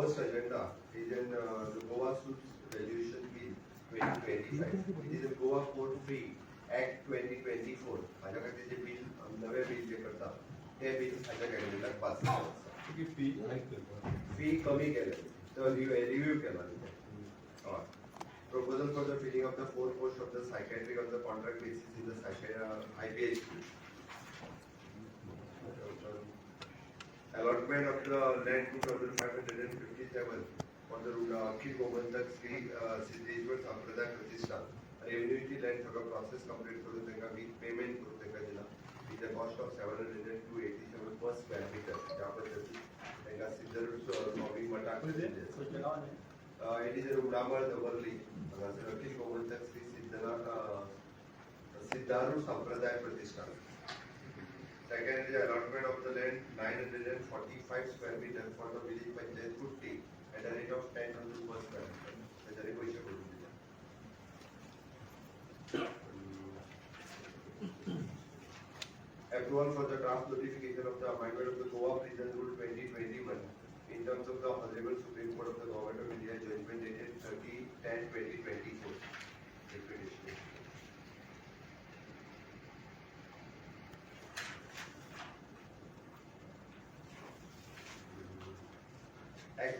first agenda is in the Goa Suits Valuation Bill 2025. It is a Goa Port Fee Act 2024. हाज्या खातीर जे bill नवे bill जे करता ते बिल हाज्या कॅबिनेटाक पास केला. फी कमी केले तो रिव्यू केला. Proposal for the filling of the four posts of the psychiatric on the contract basis in the IPH. Allotment of the land 2557 for the Akhil Gomantak Sri Siddheshwar Sampradaya Pratishthan. Revenue land सगळं process complete करून त्यांना with payment करून त्यांना दिला. With the cost of 787 per square meter. ज्या पद्धतीने त्यांना सिद्धर स्वामी मठाक it is a Rudamar Davarli. Akhil Gomantak Sri Siddharu Sampradaya Pratishthan. Second is allotment of the land 945 square meter for the village panchayat Kutti at a rate of 10,000 per square meter. त्याचे पैसे करून दिले. Approval for the draft notification of the amendment of the Goa Prison Rule 2021 in terms of the Honorable Supreme Court of the Government of India judgment dated 30/10/2024.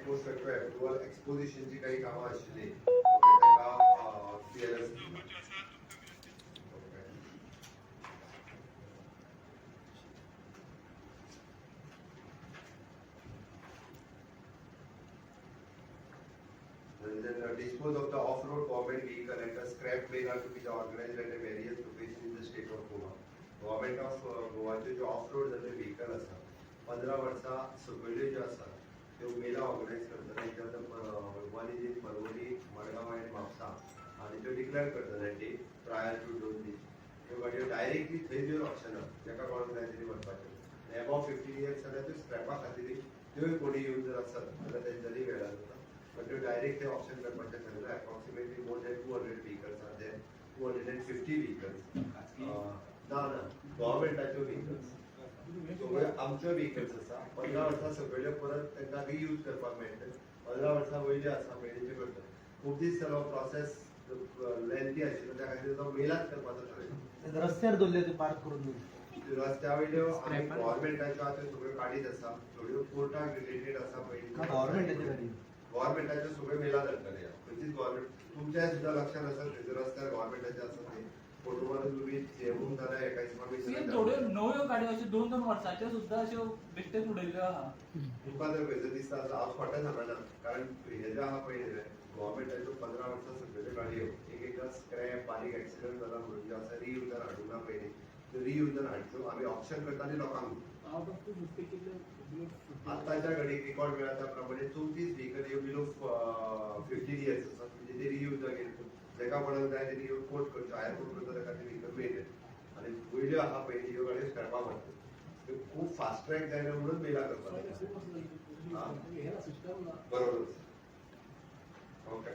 Post facto approval exposition ची काही कामं असली त्याला clearance दिला. Then dispose of the off-road government vehicle and the scrap train are to be organized at a various locations in the state of Goa. Government of Goa चे जो off-road जाते vehicle असतात 15 वर्षा सगळे जे असतात ते मेला ऑर्गनाइज करतात. त्यात वन इज इन परवणी मडगाव आणि म्हापसा आणि तो डिक्लेअर करतात ते प्रायर टू डोन दीस ह्यो गाडयो डायरेक्टली थंय दिवन ऑप्शनल जेका कोणाक जाय तरी व्हरपाचें. अबाव 15 इयर्स जाल्यार त्यो स्क्रॅपा खातीर त्योय कोणी यूजर आसतात जाल्यार तेंच्यांनी वेळा जाता. बट त्यो डायरेक्ट ते ऑप्शन करपाचें ठरयलां. Approximately more than 200 vehicles are there. 250 vehicles ना गव्हर्मेंटाच्यो व्हीकल्स सगळे आमच्यो व्हीकल्स आसा. 15 वर्सां सगळे परत तांकां रियूज करपाक मेळटले. 15 वर्सां वयले आसा पयलींचे करता. खूब दीस जालो प्रोसेस लेंथी आशिल्लो त्या खातीर तो मेलाच करपाचो ठरयलो. रस्त्यार दवरले ते पार्क करून रस्त्या वयल्यो आमी गव्हर्मेंटाच्यो आतां सगळ्यो काडीत आसा. थोड्यो कोर्टाक रिलेटेड आसा पयलीं गव्हर्मेंटाची गाडी गव्हर्मेंटाच्यो सगळ्यो मेला धरतले. खंयचीच गव्हर्मेंट तुमच्या सुद्धा लक्षात आसा थंयसर रस्त्यार गव्हर्मेंटाचे आसा ते फोटोवर तुम्ही जेवून जाल्यार एका इन्फॉर्मेशन थोड्यो नव्यो गाडयो अश्यो 2-2 वर्साच्यो सुद्धा अश्यो बेश्टेच उडयल्यो आहा. तुका जर खंयचो दिसता हांव खोटें सांगना कारण हे जे आहा पळय गव्हर्मेंटाच्यो 15 वर्सां सगळ्यो गाडयो एक एकदा स्क्रॅप बारीक एक्सिडंट जाला म्हणून जे आसा रियुजर हाडूंक ना पयलीं त्यो रियुजर हाडच्यो आमी ऑप्शन करताली लोकांक. आतांच्या घडीक रिकॉर्ड मेळ्ळा त्या प्रमाणे 34 व्हीकल ह्यो बिलो 15 इयर्स आसात म्हणजे ते रियुजर घेतलो. जेका कोणाक जाय तेणी ह्यो कोर्ट करच्यो हायर कोर्ट करता त्या खातीर व्हीकल मेळटले. आनी वयल्यो आहा पळय ह्यो गाडयो स्क्रॅपाक व्हरता. त्यो खूब फास्ट ट्रॅक जायना म्हणून मेला करपाक बरोबर. Okay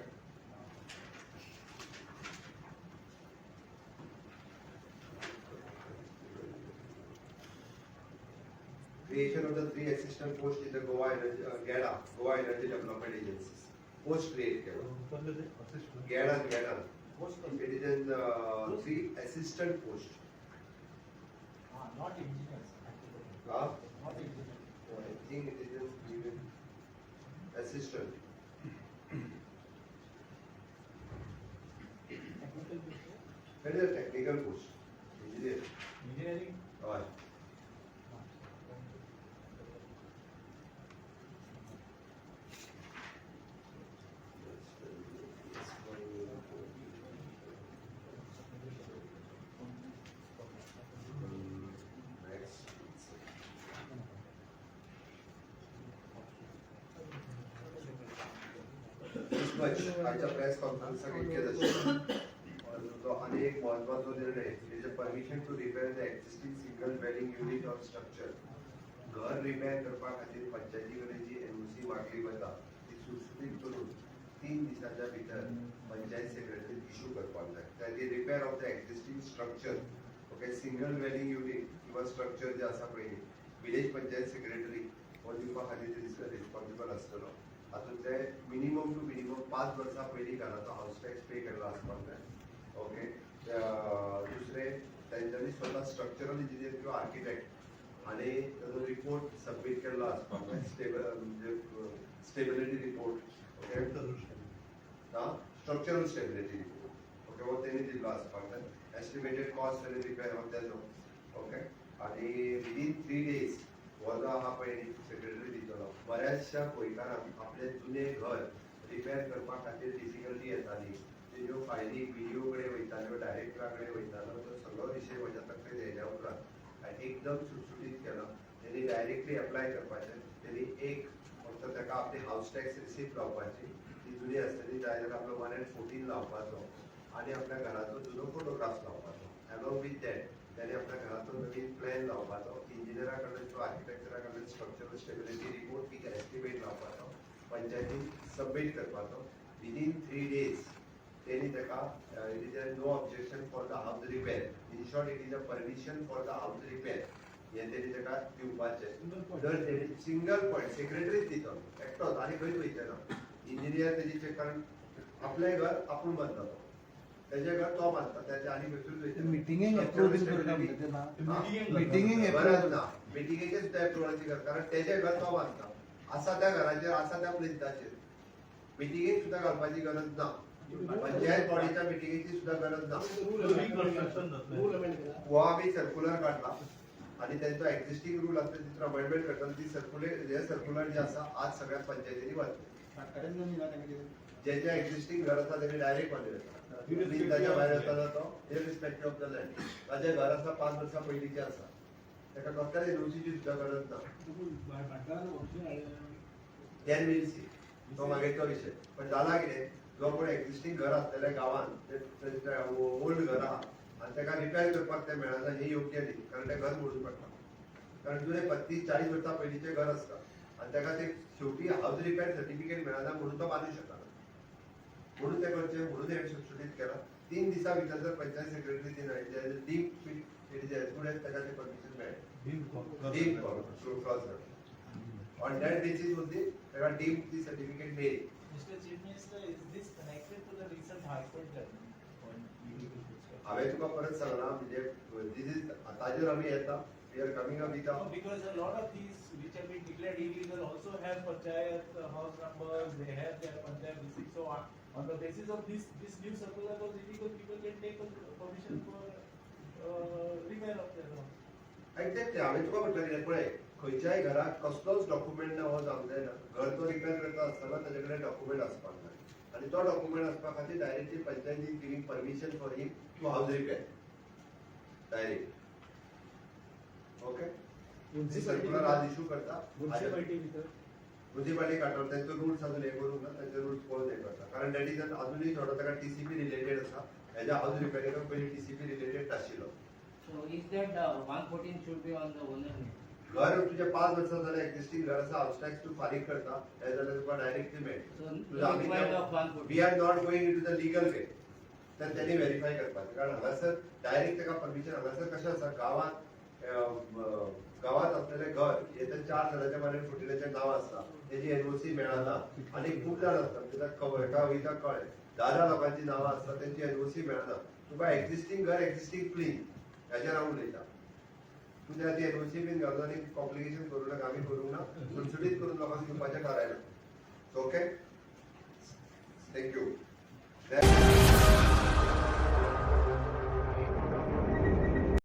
creation of the 3 assistant posts in the Goa Energy GADA Goa Energy Development Agencies. Post create केला. GADA post it is in 3 assistant posts. not engineers. Not engineers. I think it is given assistant. That is a technical post. Engineering. Right. आजच्या press कॉन्फरन्साक इतकेच आशिल्लें. तो अनेक महत्वाचो निर्णय is permission to repair the existing single dwelling unit of structure. घर repair करपा खातीर पंचायती कडेन जी एनओसी मागली वता ती सुटसुटीत करून 3 दिसांच्या भितर पंचायत सेक्रेटरी इश्यू करपाक जाय. The repair of the existing structure okay single dwelling unit किंवा स्ट्रक्चर जे आसा पळय विलेज पंचायत सेक्रेटरी हो दिवपा खातीर रिस्पॉन्सिबल आसतलो. हातूंतले मिनिमम टू मिनिमम 5 वर्सां पयलीं घराचो हाऊस टॅक्स पे केल्लो आसपाक जाय. ओके. दुसरें तेंच्यांनी स्वता स्ट्रक्चरल इंजिनियर किंवा आर्किटेक्ट आणि ताजो रिपोर्ट सबमीट केल्लो आसपाक जाय. म्हणजे stability report. Okay. Structural stability report. Okay. हो तेणी दिल्लो आसपाक जाय. एस्टिमेटेड कॉस्ट आनी रिपेअर ऑफ तेजो. ओके. आणि विदिन 3 days हो जो आहा पळय सेक्रेटरी दितलो. बऱ्याचशा गोंयकारांक आपले जुने घर रिपेअर करपा खातीर डिफिकल्टी येताली. तेज्यो फायली व्हिडिओ कडेन वयताल्यो, डायरेक्टरा कडेन वयतालो. तो सगळो विशय म्हज्या तकलेंत येयल्या उपरांत हांवें एकदम सुटसुटीत केलो. तेणी डायरेक्टली एप्लाय करपाचें. तेणी एक फक्त ताका आपली हाऊस टॅक्स रिसिप्ट लावपाची. ती जुनी आसतली जाय जाल्यार आपलो 114 लावपाचो आणि आपल्या घराचो जुनो फोटोग्राफ लावपाचो. अलॉंग विथ दॅट त्याने आपल्या घराचो नवीन प्लॅन लावपाचो. इंजिनियरा कडल्यान किंवा आर्किटेक्चरा कडल्यान स्ट्रक्चरल स्टेबिलिटी रिपोर्ट किंवा एस्टिमेट लावपाचो. पंचायतीन सबमीट करपाचो. विदिन 3 days तेणी ताका it is no objection for the house repair. In short it is a permission for the house repair. हे तेणी ताका दिवपाचें. जर तेणी सिंगल पॉयंट सेक्रेटरीच दितलो एकटोच आनी खंयच वयचें ना. इंजिनियर तेजी चेक कारण आपलें घर आपूण बांदतलो. तेजें घर तो बांदता. तेजे आनी खंयसूच वयचें ना. मिटिंगेक अप्रूव्ह करता म्हणटा ना. मिटिंगेक गरज ना. मिटिंगेचे सुद्धा अप्रुवलाची गरज कारण तेजे घर तो बांदता. आसा त्या घराचेर आसा त्या प्लेसाचेर मिटिंगेक सुद्धा घालपाची गरज ना. पंचायत बॉडीच्या मिटिंगेची सुद्धा गरज ना. हो आम्ही सर्क्युलर काढला आणि त्यांचा एक्झिस्टिंग रूल असतो तिथून अमेंडमेंट करताना ती सर्क्युलर जे आसा आज सगळ्या पंचायतींनी वाचली. ज्याच्या एक्झिस्टिंग घर आसा त्यांनी डायरेक्ट बांदून येता. ताच्या भायर येताना तो इररिस्पेक्टिव्ह ऑफ द लँड. ताजें घर आसा 5 वर्सां पयलींचें आसा. ताका कसल्याच एनओसीची सुद्धा गरज ना. Then we'll see. तो मागीरचो विशय. पण जाला कितें जो कोण एक्झिस्टिंग घर आसलेल्या गांवांत ओल्ड घर आहा आणि ताका रिपेअर करपाक तें मेळना हें योग्य न्ही. कारण तें घर मोडून पडटा. कारण जुने 35-40 वर्सां पयलींचें घर आसता आणि ताका ते शेवटी हाऊस रिपेअर सर्टिफिकेट मेळना म्हणून तो बांदूंक शकना. म्हणून ते करचें म्हणून हे सुटसुटीत केला. 3 दिसां भितर जर पंचायत सेक्रेटरी डीप it is as good as ताका ते परमिशन मेळ्ळें. डीप clause on that basis only ताका डीप दी सर्टिफिकेट मेळ्ळी. Mr. Chief Minister, is this connected to the recent High Court judgment on illegal construction? हांवें तुका परत सांगला म्हणजे दिस इज ताजेर आमी येता. We are coming up with No, because a lot of these which have been declared illegal also have panchayat house numbers, they have their panchayat district. So on the basis of this new circular was illegal, people can take a permission for repair of their house. Exactly हांवें तुका म्हटलें कितें पळय खंयच्याय घराक कसलोच document ना हो जावंक जायना. घर तो रिपेअर करता आसतना ताजे कडेन डॉक्युमेंट आसपाक जाय आनी तो डॉक्युमेंट आसपा खातीर directly panchayat is giving permission for him to house repair direct. Okay. Circular आज इश्यू करता. म्युनिसिपालिटी काडटा त्यांचे रुल्स अजून हे करूंक ना. त्यांचे रुल्स पळोवन हे करता. कारण दॅट इज अजूनही थोडो ताका टीसीपी रिलेटेड आसा. हेज्या हाऊस रिपेअरिंगाक पयलीं टीसीपी रिलेटेड नाशिल्लो. So is that 114 should be on the owner name? घर तुझे 5 वर्सां जालें एक्झिस्टिंग घर आसा हाऊस टॅक्स तू फारीक करता हे जाल्यार तुका डायरेक्टली So मेळटा. required of 114. We are not going into the legal way. तर त्यांनी व्हेरीफाय करपाचें. कारण हांगासर डायरेक्ट ताका परमिशन हांगासर कशें आसा गांवांत असलेलें घर हे तर 4 जाणांच्या मागीर फुटिल्याचें नांव आसता. तेजी एनओसी मेळना आनी खूब जाण आसतात एका वयता कळ्ळें 10 लोकांची नांवां आसतात तेंची एनओसी मेळना. तुका एक्झिस्टिंग घर एक्झिस्टिंग क्लीन हेजेर हांव उलयता. तू त्या ती एनओसी बीन घालून आनी कॉम्प्लिकेशन करूं नाका. आमी करूंक ना. सुटसुटीत करून लोकांक दिवपाचें थारायलां. ओके. थँक्यू.